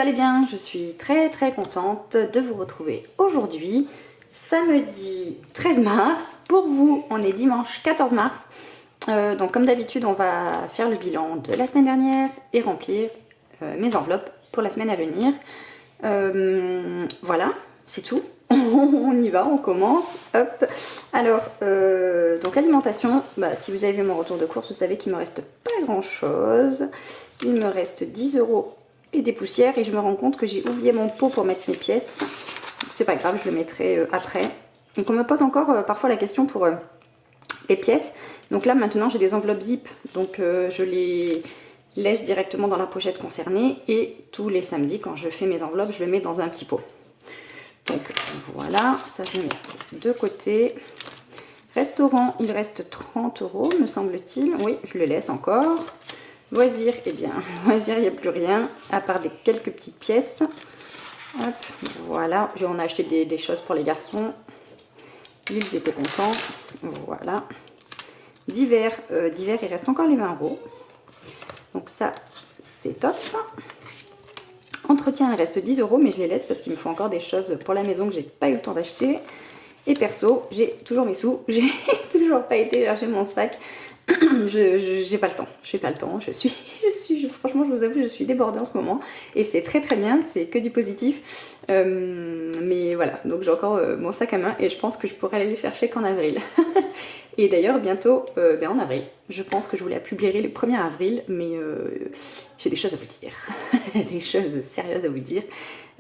allez bien? Je suis très contente de vous retrouver aujourd'hui, samedi 13 mars. Pour vous, on est dimanche 14 mars. Donc comme d'habitude, on va faire le bilan de la semaine dernière et remplir mes enveloppes pour la semaine à venir. Voilà, c'est tout. On y va, on commence. Hop. Alors, donc alimentation, si vous avez vu mon retour de course, vous savez qu'il me reste pas grand chose. Il me reste 10 € et des poussières, et je me rends compte que j'ai oublié mon pot pour mettre mes pièces. C'est pas grave, je le mettrai après. Donc on me pose encore parfois la question pour les pièces. Donc là maintenant j'ai des enveloppes zip, donc je les laisse directement dans la pochette concernée, et tous les samedis quand je fais mes enveloppes, je le mets dans un petit pot. Donc voilà, ça je mets de côté. Restaurant, il reste 30 € me semble-t-il. Oui, je le laisse encore. Loisirs, eh bien, loisirs, il n'y a plus rien, à part quelques petites pièces. Hop, voilà, on a acheté des choses pour les garçons. Ils étaient contents. Voilà. Divers, il reste encore les 20 €. Donc ça, c'est top. Entretien, il reste 10 €, mais je les laisse parce qu'il me faut encore des choses pour la maison que j'ai pas eu le temps d'acheter. Et perso, j'ai toujours mes sous, j'ai toujours pas été chercher mon sac. J'ai pas le temps, franchement je vous avoue, je suis débordée en ce moment et c'est très bien, c'est que du positif, mais voilà, donc j'ai encore mon sac à main et je pense que je pourrais aller les chercher qu'en avril. Et d'ailleurs bientôt, en avril, je pense que je vous la publierai le 1er avril, mais j'ai des choses à vous dire, des choses sérieuses à vous dire,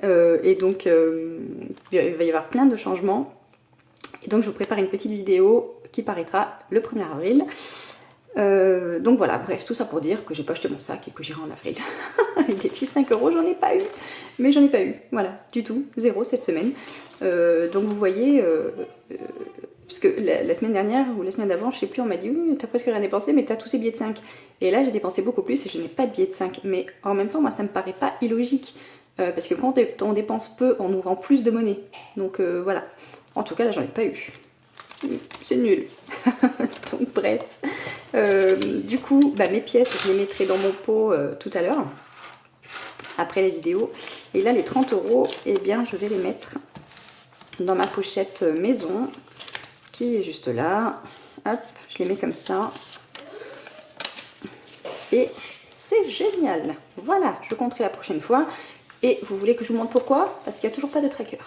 et donc il va y avoir plein de changements, et donc je vous prépare une petite vidéo qui paraîtra le 1er avril. Donc voilà, bref, tout ça pour dire que j'ai pas acheté mon sac et que j'irai en avril. Avec des petits 5 €, j'en ai pas eu. Mais j'en ai pas eu, voilà, du tout, 0 cette semaine. Donc vous voyez, puisque la semaine dernière ou la semaine d'avant, je sais plus, on m'a dit oui, t'as presque rien dépensé, mais t'as tous ces billets de 5. Et là, j'ai dépensé beaucoup plus et je n'ai pas de billets de 5. Mais en même temps, moi, ça me paraît pas illogique. Parce que quand on dépense peu, on nous rend plus de monnaie. Donc voilà. En tout cas, là, j'en ai pas eu. C'est nul. Donc bref. Du coup, mes pièces, je les mettrai dans mon pot tout à l'heure, après la vidéo. Et là, les 30 €, eh bien, je vais les mettre dans ma pochette maison, qui est juste là. Hop, je les mets comme ça. Et c'est génial. Voilà, je compterai la prochaine fois. Et vous voulez que je vous montre pourquoi? Parce qu'il n'y a toujours pas de tracker.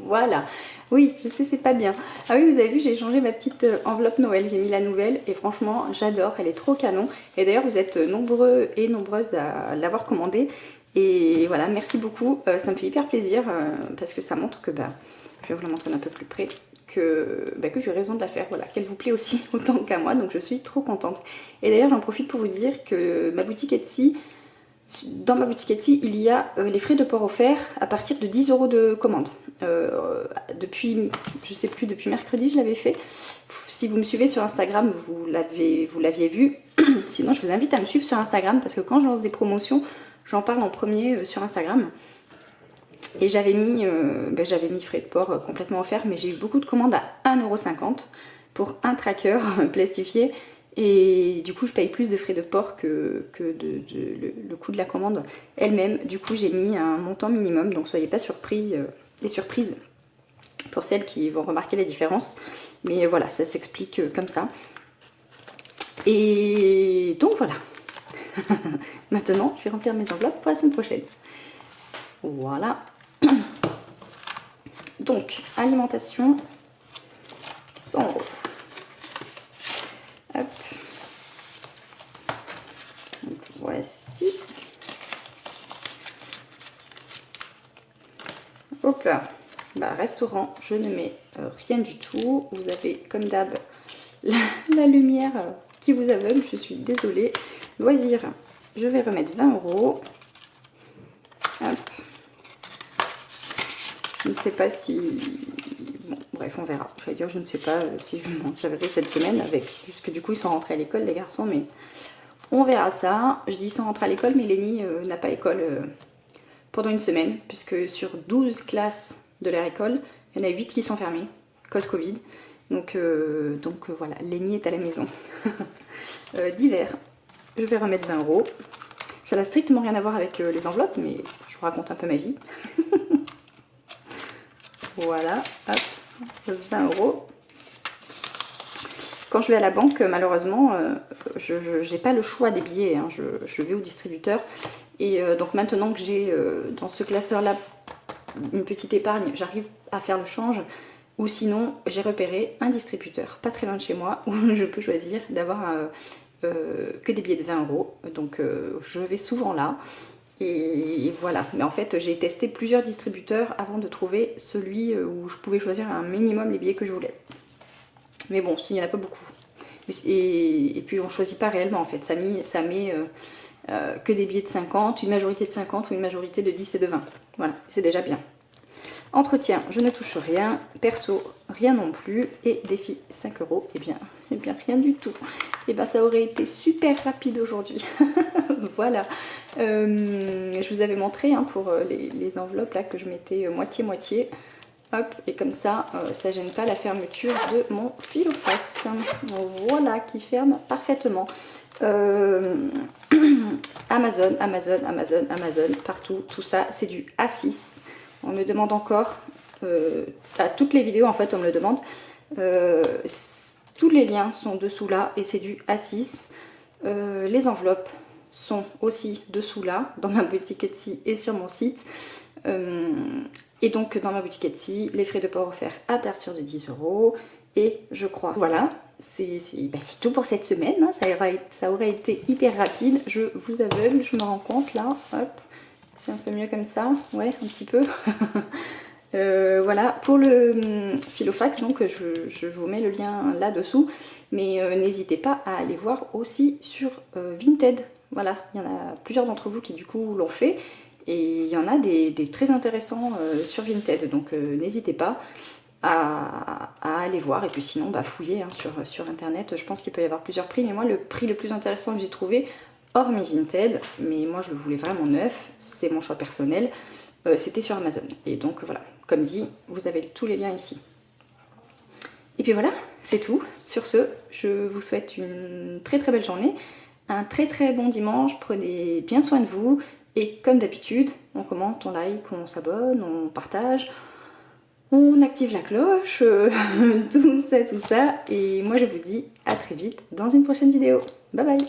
Voilà, oui, je sais, c'est pas bien. Ah oui, vous avez vu, j'ai changé ma petite enveloppe Noël, j'ai mis la nouvelle et franchement, j'adore, elle est trop canon. Et d'ailleurs, vous êtes nombreux et nombreuses à l'avoir commandée. Et voilà, merci beaucoup, ça me fait hyper plaisir parce que ça montre que, je vais vous la montrer d'un peu plus près, que j'ai raison de la faire, voilà, qu'elle vous plaît aussi autant qu'à moi, donc je suis trop contente. Et d'ailleurs, j'en profite pour vous dire que ma boutique Etsy, dans ma boutique Etsy, il y a les frais de port offerts à partir de 10 € de commande. Depuis, je sais plus, depuis mercredi je l'avais fait. Si vous me suivez sur Instagram, vous l'aviez vu. Sinon, je vous invite à me suivre sur Instagram parce que quand je lance des promotions, j'en parle en premier sur Instagram. Et j'avais mis frais de port complètement offerts, mais j'ai eu beaucoup de commandes à 1,50 € pour un tracker plastifié. Et du coup, je paye plus de frais de port que le coût de la commande elle-même. Du coup, j'ai mis un montant minimum, donc soyez pas surpris et surprises pour celles qui vont remarquer la différence. Mais voilà, ça s'explique comme ça. Et donc voilà. Maintenant, je vais remplir mes enveloppes pour la semaine prochaine. Voilà. Donc, alimentation, 100 €. Hop. Donc, voici. Hop là. Restaurant, je ne mets rien du tout. Vous avez, comme d'hab, la lumière qui vous aveugle. Je suis désolée. Loisirs, je vais remettre 20 €. Hop. Je ne sais pas si... Bon, bref, on verra. Je vais dire, je ne sais pas si je m'en servirai cette semaine avec... Puisque du coup, ils sont rentrés à l'école, les garçons, mais on verra ça. Je dis ils sont rentrés à l'école, mais Lénie n'a pas école pendant une semaine, puisque sur 12 classes de leur école, il y en a 8 qui sont fermées, cause Covid. Donc voilà, Lénie est à la maison. Divers, je vais remettre 20 €. Ça n'a strictement rien à voir avec les enveloppes, mais je vous raconte un peu ma vie. Voilà, hop, 20 €. Quand je vais à la banque, malheureusement, je n'ai pas le choix des billets, hein. Je vais au distributeur. Et donc maintenant que j'ai dans ce classeur-là une petite épargne, j'arrive à faire le change. Ou sinon, j'ai repéré un distributeur pas très loin de chez moi où je peux choisir d'avoir que des billets de 20 €. Donc je vais souvent là. Et voilà. Mais en fait, j'ai testé plusieurs distributeurs avant de trouver celui où je pouvais choisir un minimum les billets que je voulais. Mais bon, il n'y en a pas beaucoup. Et puis on ne choisit pas réellement en fait. Ça met que des billets de 50, une majorité de 50 ou une majorité de 10 et de 20. Voilà, c'est déjà bien. Entretien, je ne touche rien. Perso, rien non plus. Et défi 5 €, eh bien rien du tout. Et bien ça aurait été super rapide aujourd'hui. Voilà. Je vous avais montré hein, pour les enveloppes là que je mettais moitié-moitié. Hop, et comme ça, ça gêne pas la fermeture de mon Filofax. Voilà, qui ferme parfaitement. Amazon, partout, tout ça, c'est du A6. On me demande encore, à toutes les vidéos en fait, on me le demande. Tous les liens sont dessous là et c'est du A6. Les enveloppes sont aussi dessous là, dans ma boutique Etsy et sur mon site. Et donc dans ma boutique Etsy, les frais de port offerts à partir de 10 €. Et je crois, voilà, c'est tout pour cette semaine. Hein. Ça aurait été hyper rapide. Je vous aveugle, je me rends compte là. Hop, c'est un peu mieux comme ça. Ouais, un petit peu. Voilà, pour le Filofax, donc je vous mets le lien là-dessous. Mais n'hésitez pas à aller voir aussi sur Vinted. Voilà, il y en a plusieurs d'entre vous qui du coup l'ont fait. Et il y en a des très intéressants sur Vinted, donc n'hésitez pas à aller voir. Et puis sinon, fouiller hein, sur internet. Je pense qu'il peut y avoir plusieurs prix, mais moi le prix le plus intéressant que j'ai trouvé, hormis Vinted, mais moi je le voulais vraiment neuf, c'est mon choix personnel, c'était sur Amazon. Et donc voilà, comme dit, vous avez tous les liens ici. Et puis voilà, c'est tout. Sur ce, je vous souhaite une très très belle journée, un très très bon dimanche, prenez bien soin de vous. Et comme d'habitude, on commente, on like, on s'abonne, on partage, on active la cloche, tout ça. Et moi je vous dis à très vite dans une prochaine vidéo. Bye bye!